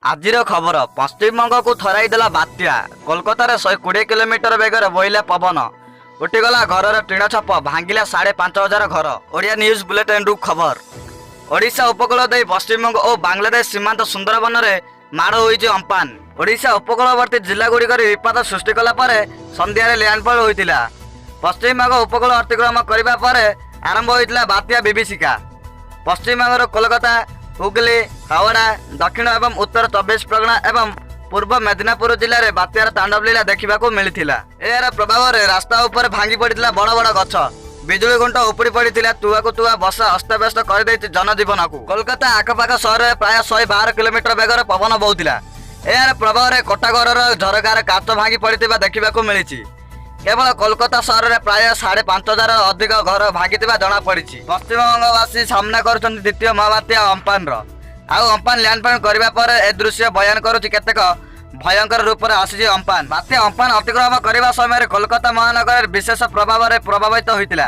आजिर खबर पश्चिमबंग को थराई देला बात्या। कोलकाता 120 किलोमीटर बेगर बहिला पवन उठीगला घर टीण छप भांगिला 5,500 घर। ओडिया न्यूज बुलेटिन रु खबर। ओडिशा उपकूल दे पश्चिमबंग और बांग्लादेश सीमांत सुंदरबन में माड़ होइछि अम्पान। ओडिशा उपकूलवर्ती जिला गुड़िक विपद सृष्टि कला संध्यारे लैंडफॉल होइतिला। पश्चिमबंग उपकूल अतिक्रम करबा परे आरंभ होइतिला बात्या विभीषिका। पश्चिमबंग कोलकाता, हुगली, हावड़ा, दक्षिण एवं उत्तर 24 परगना एवं पूर्व मेदिनीपुर जिले में बात्यार तांडव लीला देखा मिलता। यार प्रभाव में रास्ता उपर भांगी पड़ा बड़ बड़ गछ, बिजुली खुंट उपड़ी पड़ा तुआ को तुआ बसा अस्तव्यस्त कर जनजीवन को। कोलकाता आखपाख सहर में प्राय 112 किलोमीटर बेगर पवन बहुला। यार प्रभाव में कोठाघर झरकार काच भांगी पड़ा देखा मिली। केवल कोलकाता सहर में प्राय 5,500 अधिक घर भांगी जना पड़ी। पश्चिमबंगवासी सामना कर द्वितीय महाबात्या अम्पान अम्पान लैंडफॉल करने पर ए दृश्य बयान करुच्ची केतेक भयंकर रूप में आसी अम्पान। बात्या अम्पान अतिक्रम करने समय कोलकाता महानगर विशेष प्रभाव में प्रभावित होता।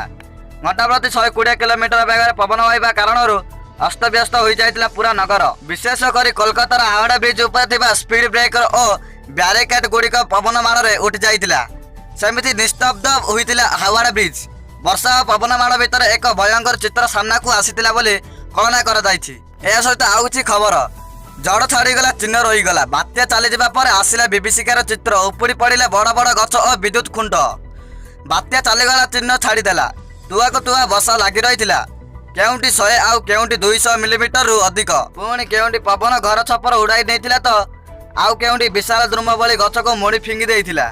घंटा प्रति 120 किलोमीटर बेगर पवन बहवा कारण अस्तव्यस्त हो जाता पूरा नगर। विशेषकर कोलकातार हावड़ा ब्रिज उपर स्पीड ब्रेकर और ब्यारिकेड गुड़िक पवन माड़ उठी जाता। सेमिति निस्तब्ध होइतिला हावड़ा ब्रिज। वर्षा और पवन माड़ भितर एक भयंकर चित्र सामना को आसीतिला बोली कल्पना करा जायछि। एहा सहित आउ किछि खबर। जड़ छाड़ीगला चिन्ह रहीगला। बात्या चली जाबा पर आसिला विभीषिकार चित्र। उपड़ी पड़िला बड़ बड़ गछ और विद्युत खुंट। बात्या चलीगला चिन्ह छाड़ीदेला। तुआ को तुआ बसा लगी रहीतिला। केउंटी 100 आउ केउंटी 200 मिलीमीटर रु अधिक। पुणी केउंटी पवन घर छपर उड़ाई देइतिला तो आउ केउंटी विशाल द्रुम भली गछ को मोड़ी फिंगी देइतिला।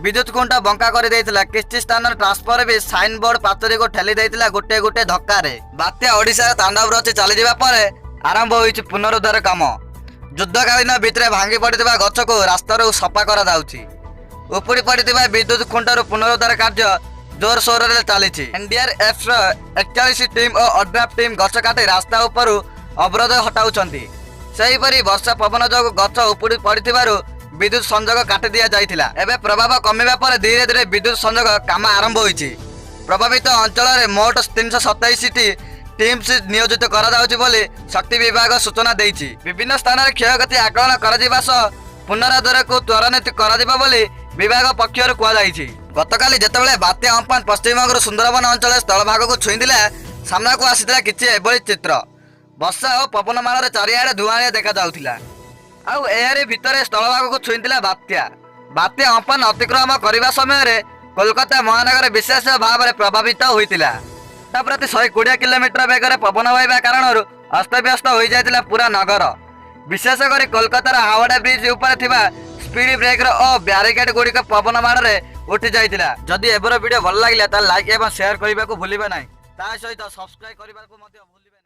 विद्युत खुंट बंका कर देइतिला। किछि स्थान ट्रांसफर भी साइन बोर्ड पाचरी को ठेली देइतिला गोटे गोटे धक्का रे। बात्या ओडिशा तांडव रची चली जाबा परे आरंभ होइछि पुनरुद्धार काम। युद्धकालीन भितर भांगी पड़िथिबा गछ को रास्ता सफा करा जाउछि। उपड़ी पड़िथिबा विद्युत खुंटर पुनरुद्धार कार्य जोर शोर रे चलीछि। एनडीआरएफ 41 टीम और ओड्राफ टीम गछ काटी रास्ता ऊपर अवरोध हटाउछंती। सेहीपरि वर्षा पवन जोग गछ उपड़ी पड़िथिबारु विद्युत संजोग काटी दिया जाइथिला। एबे प्रभाव कमिबा पर धीरे धीरे विद्युत संजोग काम आरंभ होइछि। प्रभावित अंचल में मोट 327 टीम्स नियोजित करा जाउछि बोली शक्ति विभाग सूचना देइछि। विभिन्न स्थान में क्षयक्षति आकलन करा सह पुनरुद्धार को त्वरान्वित करा बोली विभाग पक्षर कहुछि। गतकाली जेतेबेले बात्या अम्पान पश्चिमबंग सुंदरबन अंचल स्थलभाग को छुईला सामना को आसीथिला किछि एभली चित्र। वर्षा और पवन माड़ चारिआडे धुआं देखा जाउथिला। आउ एहारी भितरे स्थलभाग को छुईला बात्या। बात्या अम्पान अतिक्रम करने समय कोलकाता महानगर विशेष भाव में प्रभावित होता। प्रति 120 किलोमीटर बेगर पवन बहवा कारण अस्तव्यस्त हो जाता पूरा नगर। विशेषकर कोलकातार हावड़ा ब्रिज उपर स्पीड ब्रेकर और ब्यारिकेड गुड़िक पवन माड़ उठी जाता। जदि एबर वीडियो भल लगे लाइक और शेयर करने को भूलिबे नहीं। ता सहित सब्सक्राइब करने को भूलिबे।